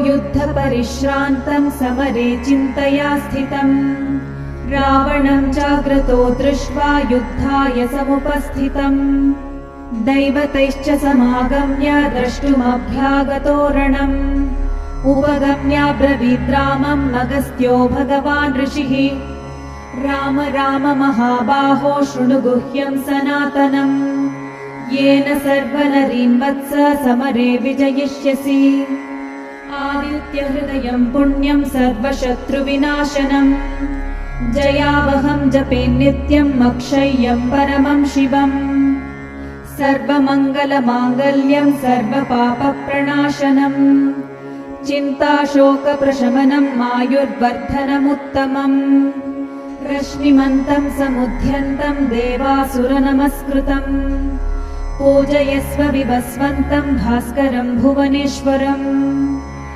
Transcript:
युद्धपरिश्रान्तं समरे चिन्तया स्थितम् रावणं चाग्रतो दृष्ट्वा युद्धाय समुपस्थितम् दैवतैश्च समागम्य द्रष्टुमभ्यागतो रणम् उपगम्याब्रवीद् रामम् अगस्त्यो भगवान् ऋषिः राम राम महाबाहो शृणु गुह्यं सनातनम् येन सर्वनरीन् वत्स समरे विजयिष्यसि आदित्यहृदयं पुण्यं सर्वशत्रुविनाशनम् जयावहं जपे नित्यम् अक्षय्यं परमं शिवम् सर्वमङ्गलमाङ्गल्यं सर्वपापप्रणाशनम् चिन्ताशोकप्रशमनम् आयुर्वर्धनमुत्तमम् रश्मिमन्तं समुद्यन्तं देवासुरनमस्कृतम् पूजयस्व विभस्वन्तं भास्करं भुवनेश्वरम्